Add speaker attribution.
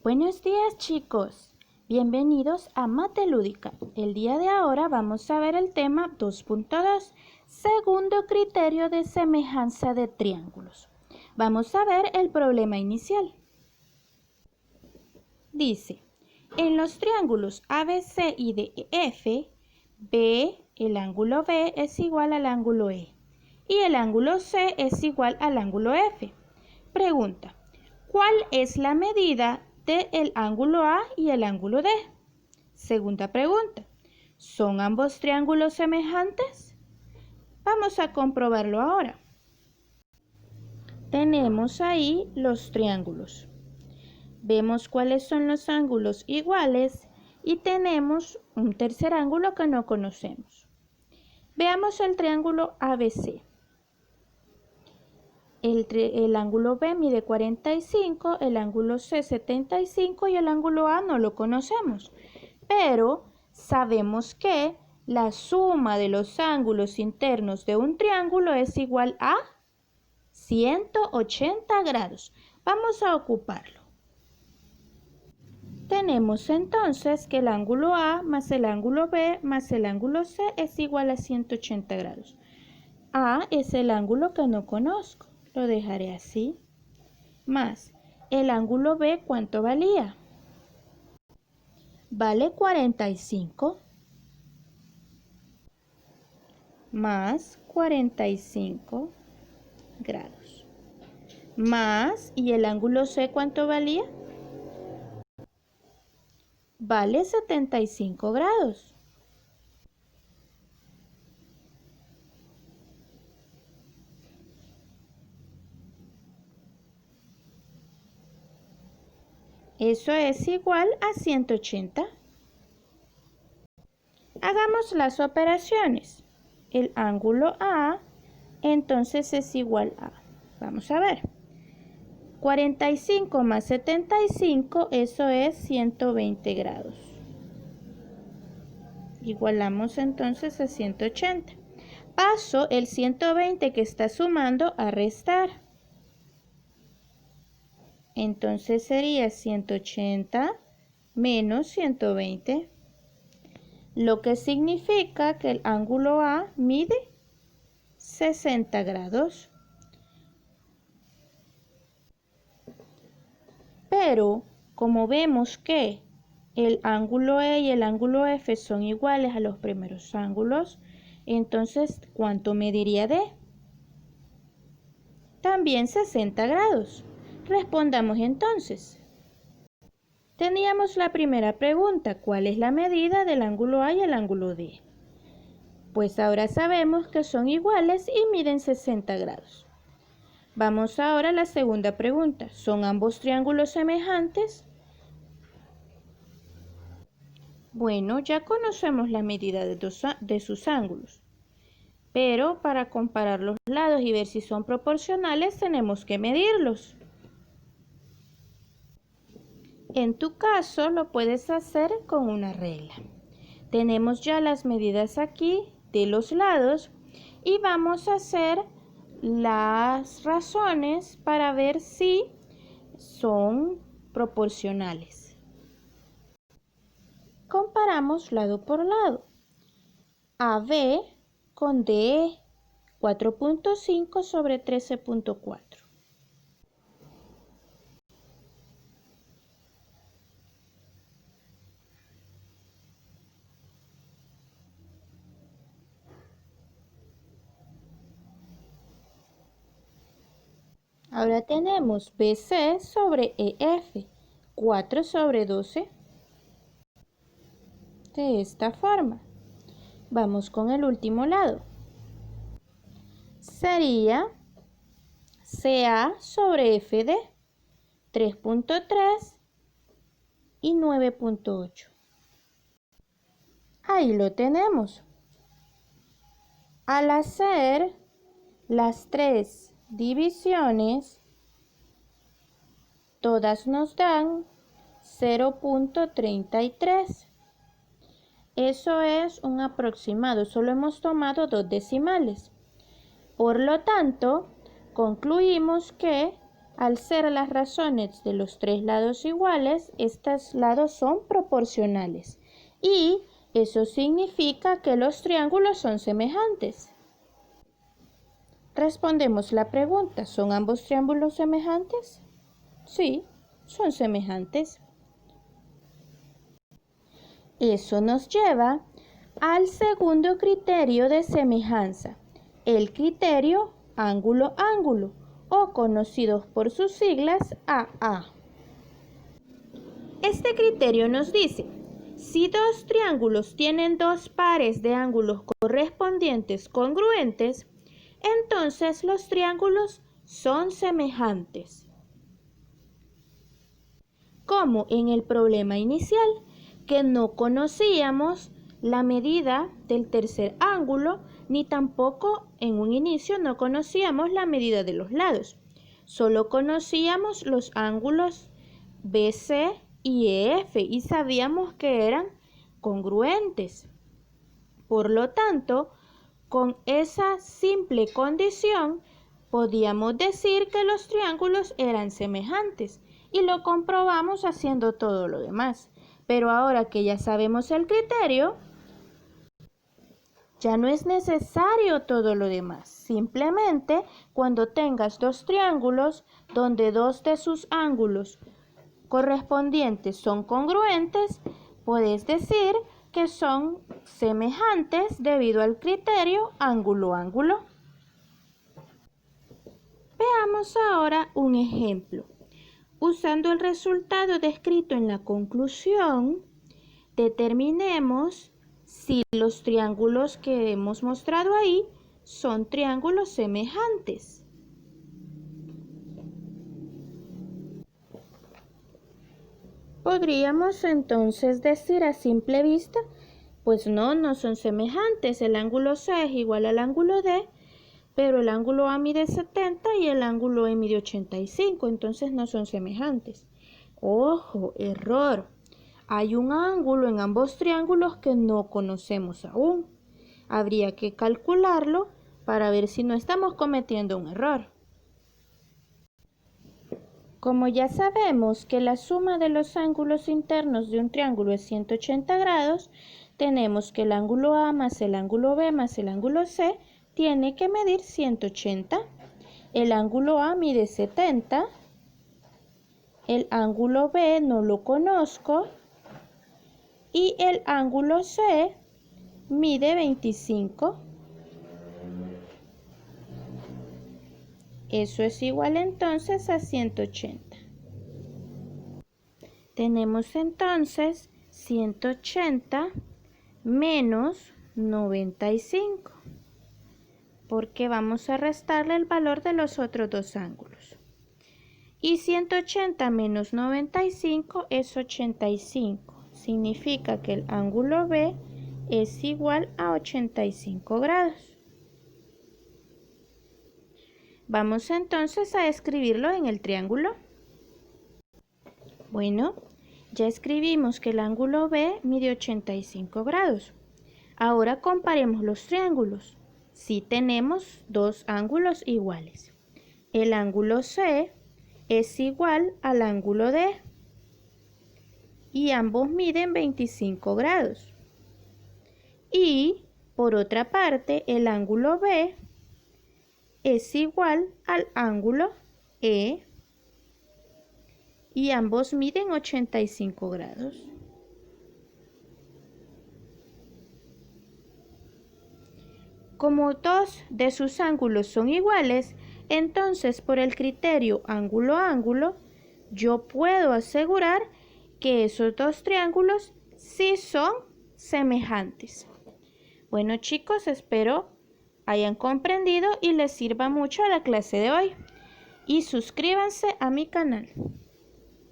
Speaker 1: Buenos días, chicos. Bienvenidos a Mate Lúdica. El día de ahora vamos a ver el tema 2.2, segundo criterio de semejanza de triángulos. Vamos a ver el problema inicial. Dice, en los triángulos ABC y DF, el ángulo B es igual al ángulo E y el ángulo C es igual al ángulo F. Pregunta, ¿cuál es la medida del ángulo A y el ángulo D? Segunda pregunta, ¿son ambos triángulos semejantes? Vamos a comprobarlo ahora. Tenemos ahí los triángulos. Vemos cuáles son los ángulos iguales y tenemos un tercer ángulo que no conocemos. Veamos el triángulo ABC. El ángulo B mide 45, el ángulo C 75 y el ángulo A no lo conocemos. Pero sabemos que la suma de los ángulos internos de un triángulo es igual a 180 grados. Vamos a ocuparlo. Tenemos entonces que el ángulo A más el ángulo B más el ángulo C es igual a 180 grados. A es el ángulo que no conozco. Lo dejaré así. Más el ángulo B, ¿cuánto valía? Vale 45. Más 45 grados. Más, ¿y el ángulo C cuánto valía? Vale 75 grados. Eso es igual a 180. Hagamos las operaciones. El ángulo A entonces es igual a, vamos a ver, 45 más 75, eso es 120 grados. Igualamos entonces a 180. Paso el 120 que está sumando a restar. Entonces sería 180 menos 120, lo que significa que el ángulo A mide 60 grados. Pero como vemos que el ángulo E y el ángulo F son iguales a los primeros ángulos, entonces, ¿cuánto mediría D? También 60 grados. Respondamos entonces. Teníamos la primera pregunta, ¿cuál es la medida del ángulo A y el ángulo D? Pues ahora sabemos que son iguales y miden 60 grados. Vamos ahora a la segunda pregunta, ¿son ambos triángulos semejantes? Bueno, ya conocemos la medida de sus ángulos, pero para comparar los lados y ver si son proporcionales tenemos que medirlos. En tu caso lo puedes hacer con una regla. Tenemos ya las medidas aquí de los lados y vamos a hacer las razones para ver si son proporcionales. Comparamos lado por lado. AB con DE, 4.5 sobre 13.4. Ahora tenemos BC sobre EF, 4 sobre 12. De esta forma. Vamos con el último lado. Sería CA sobre FD, 3.3 y 9.8. Ahí lo tenemos. Al hacer las tres divisiones, todas nos dan 0.33. Eso es un aproximado, solo hemos tomado dos decimales. Por lo tanto, concluimos que Al ser las razones de los tres lados iguales, estos lados son proporcionales y eso significa que los triángulos son semejantes. Respondemos la pregunta, ¿son ambos triángulos semejantes? Sí, son semejantes. Eso nos lleva al segundo criterio de semejanza, el criterio ángulo-ángulo, o conocidos por sus siglas AA. Este criterio nos dice, si dos triángulos tienen dos pares de ángulos correspondientes congruentes, entonces los triángulos son semejantes. Como en el problema inicial, que no conocíamos la medida del tercer ángulo, ni tampoco en un inicio no conocíamos la medida de los lados. Solo conocíamos los ángulos BC y EF y sabíamos que eran congruentes. Por lo tanto, con esa simple condición, podíamos decir que los triángulos eran semejantes y lo comprobamos haciendo todo lo demás. Pero ahora que ya sabemos el criterio, ya no es necesario todo lo demás. Simplemente cuando tengas dos triángulos donde dos de sus ángulos correspondientes son congruentes, puedes decir que son semejantes debido al criterio ángulo-ángulo. Veamos ahora un ejemplo. Usando el resultado descrito en la conclusión, determinemos si los triángulos que hemos mostrado ahí son triángulos semejantes. Podríamos entonces decir a simple vista, pues no son semejantes. El ángulo C es igual al ángulo D, pero el ángulo A mide 70 y el ángulo E mide 85, entonces no son semejantes. ¡Ojo! Error. Hay un ángulo en ambos triángulos que no conocemos aún. Habría que calcularlo para ver si no estamos cometiendo un error. Como ya sabemos que la suma de los ángulos internos de un triángulo es 180 grados, tenemos que el ángulo A más el ángulo B más el ángulo C tiene que medir 180. El ángulo A mide 70. El ángulo B no lo conozco. Y el ángulo C mide 25. Eso es igual entonces a 180. Tenemos entonces 180 menos 95, porque vamos a restarle el valor de los otros dos ángulos. Y 180 menos 95 es 85. Significa que el ángulo B es igual a 85 grados. Vamos entonces a escribirlo en el triángulo. Bueno, ya escribimos que el ángulo B mide 85 grados. Ahora comparemos los triángulos. Sí tenemos dos ángulos iguales. El ángulo C es igual al ángulo D y ambos miden 25 grados. Y por otra parte, el ángulo B es igual al ángulo E y ambos miden 85 grados. Como dos de sus ángulos son iguales, entonces por el criterio ángulo-ángulo, yo puedo asegurar que esos dos triángulos sí son semejantes. Bueno chicos, espero hayan comprendido y les sirva mucho la clase de hoy. Y suscríbanse a mi canal.